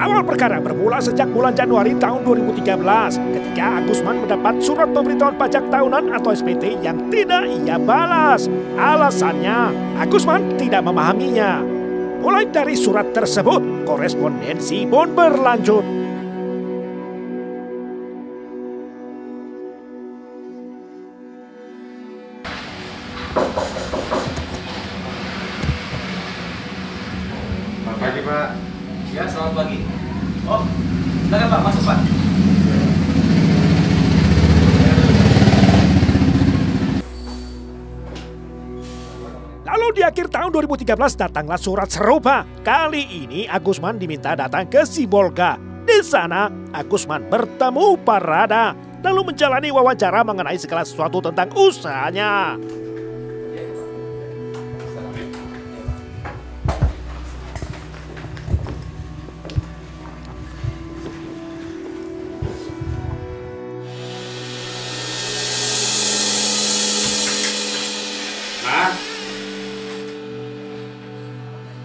Awal perkara bermula sejak bulan Januari tahun 2013 ketika Agusman mendapat surat pemberitahuan pajak tahunan atau SPT yang tidak ia balas. Alasannya, Agusman tidak memahaminya. Mulai dari surat tersebut, korespondensi pun berlanjut. Selamat pagi, Pak. Ya, selamat pagi. Oh, silakan Pak, masuk Pak. Lalu di akhir tahun 2013 datanglah surat serupa. Kali ini Agusman diminta datang ke Sibolga. Di sana, Agusman bertemu Parada, lalu menjalani wawancara mengenai segala sesuatu tentang usahanya.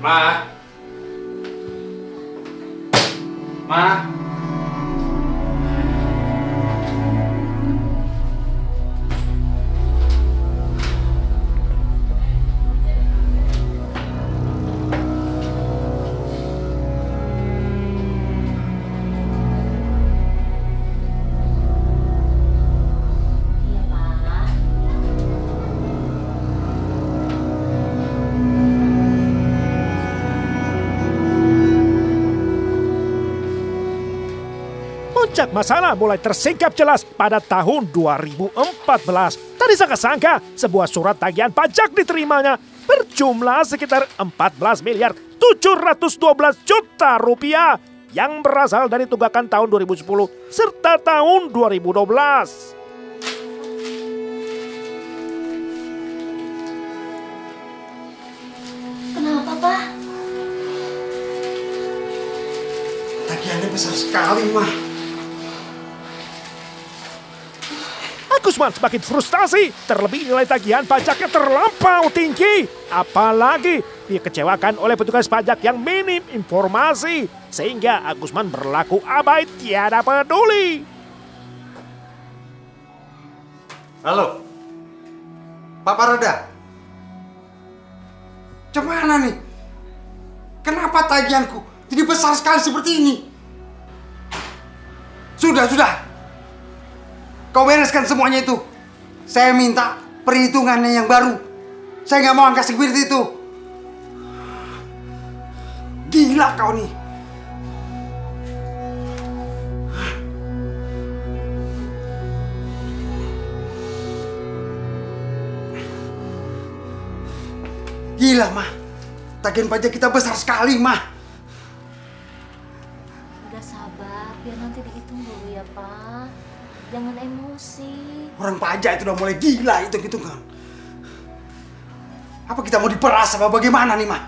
Ma. Ma. Puncak masalah mulai tersingkap jelas pada tahun 2014. Tak disangka-sangka, sebuah surat tagihan pajak diterimanya berjumlah sekitar 14 miliar 712 juta rupiah yang berasal dari tunggakan tahun 2010 serta tahun 2012. Kenapa, Pak? Tagihannya besar sekali, Ma. Agusman semakin frustasi, terlebih nilai tagihan pajaknya terlampau tinggi. Apalagi dikecewakan oleh petugas pajak yang minim informasi, sehingga Agusman berlaku abai tiada peduli. Halo. Pak Parada. Gimana nih? Kenapa tagihanku jadi besar sekali seperti ini? Sudah. Kau bereskan semuanya itu. Saya minta perhitungannya yang baru. Saya nggak mau angka seperti itu. Gila kau nih. Gila, Ma. Tagihan pajak kita besar sekali, Ma. Udah sabar, biar nanti dihitung dulu ya, Pak. Jangan emosi. Orang pajak itu udah mulai gila hitung-hitungan. Apa kita mau diperas apa bagaimana nih, Ma?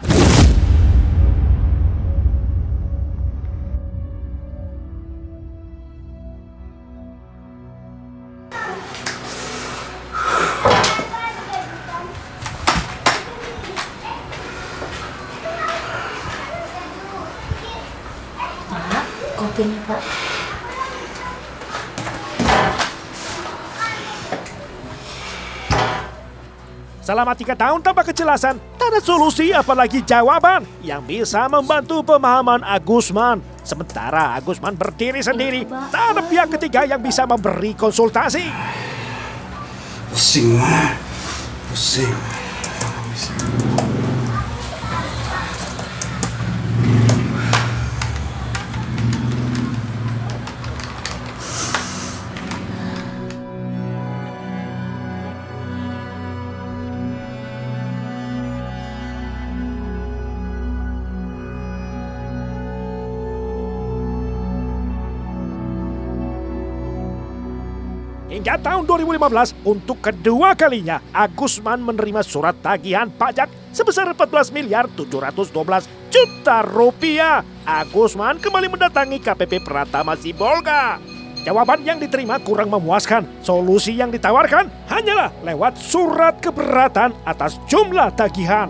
Pak, kopinya, Pak. Selama 3 tahun tanpa kejelasan, tak ada solusi apalagi jawaban yang bisa membantu pemahaman Agusman. Sementara Agusman berdiri sendiri, tak ada pihak ketiga yang bisa memberi konsultasi. Pusing, Ma. Pusing. Hingga tahun 2015, untuk kedua kalinya, Agusman menerima surat tagihan pajak sebesar 14 miliar 712 juta rupiah. Agusman kembali mendatangi KPP Pratama Sibolga. Jawaban yang diterima kurang memuaskan. Solusi yang ditawarkan hanyalah lewat surat keberatan atas jumlah tagihan.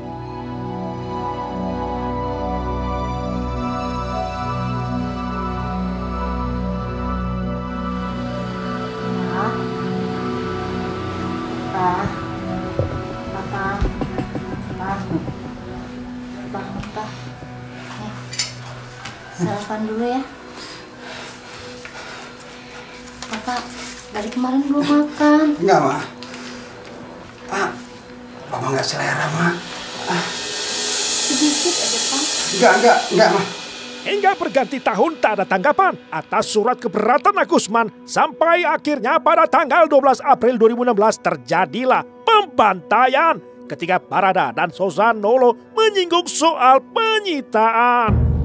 Sarapan dulu ya. Bapak dari kemarin belum makan. Enggak, Ma. Papa nggak selera, Ma. Sedikit aja, Pak. Enggak, Ma. Hingga berganti tahun tak ada tanggapan atas surat keberatan Agusman sampai akhirnya pada tanggal 12 April 2016 terjadilah pembantaian ketika Barada dan Sozanolo menyinggung soal penyitaan.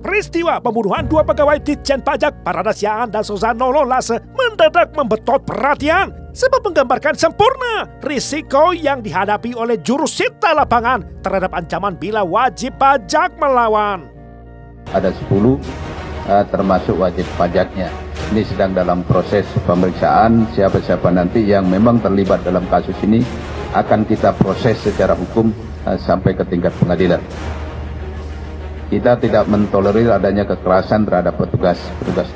Peristiwa pembunuhan dua pegawai Ditjen Pajak Barada Siaan dan Sozanolo Lase mendadak membetot perhatian sebab menggambarkan sempurna risiko yang dihadapi oleh jurusita lapangan terhadap ancaman bila wajib pajak melawan. Ada 10 termasuk wajib pajaknya. Ini sedang dalam proses pemeriksaan. Siapa-siapa nanti yang memang terlibat dalam kasus ini akan kita proses secara hukum sampai ke tingkat pengadilan. Kita tidak mentolerir adanya kekerasan terhadap petugas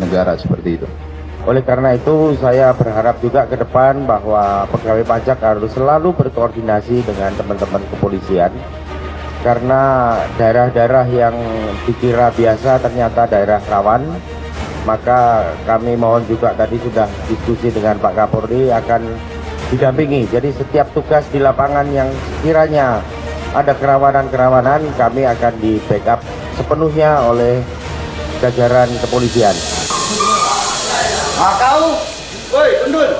negara seperti itu. Oleh karena itu saya berharap juga ke depan bahwa pegawai pajak harus selalu berkoordinasi dengan teman-teman kepolisian. Karena daerah-daerah yang dikira biasa ternyata daerah rawan. Maka kami mohon juga tadi sudah diskusi dengan Pak Kapolri akan didampingi. Jadi setiap tugas di lapangan yang sekiranya ada kerawanan-kerawanan kami akan di backup sepenuhnya oleh jajaran kepolisian. Kau, woi, undul.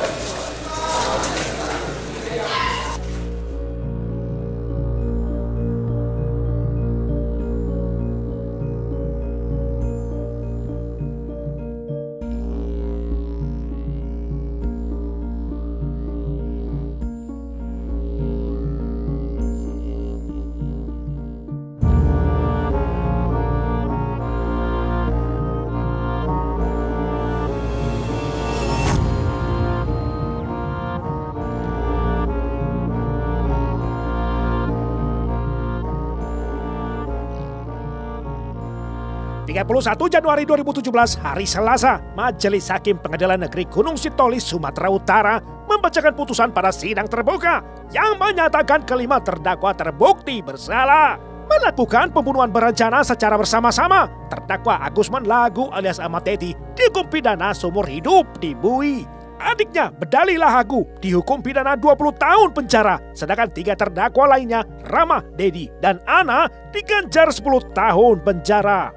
(31 Januari 2017, hari Selasa, Majelis Hakim Pengadilan Negeri Gunung Sitoli, Sumatera Utara membacakan putusan pada sidang terbuka yang menyatakan kelima terdakwa terbukti bersalah melakukan pembunuhan berencana secara bersama-sama. Terdakwa Agusman Lagu alias Ahmad Dedi dihukum pidana seumur hidup di Bui. Adiknya Bedali Lahagu dihukum pidana 20 tahun penjara, sedangkan 3 terdakwa lainnya Rama, Dedi, dan Ana diganjar 10 tahun penjara.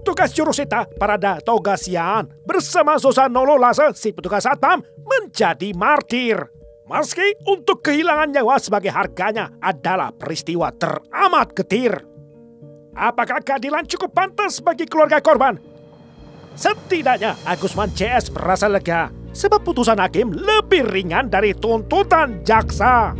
Petugas jurusita Barada Toga Siaan bersama Sozanolo Lase si petugas satpam menjadi martir. Meski untuk kehilangan nyawa sebagai harganya adalah peristiwa teramat getir. Apakah keadilan cukup pantas bagi keluarga korban? Setidaknya Agusman CS merasa lega sebab putusan hakim lebih ringan dari tuntutan jaksa.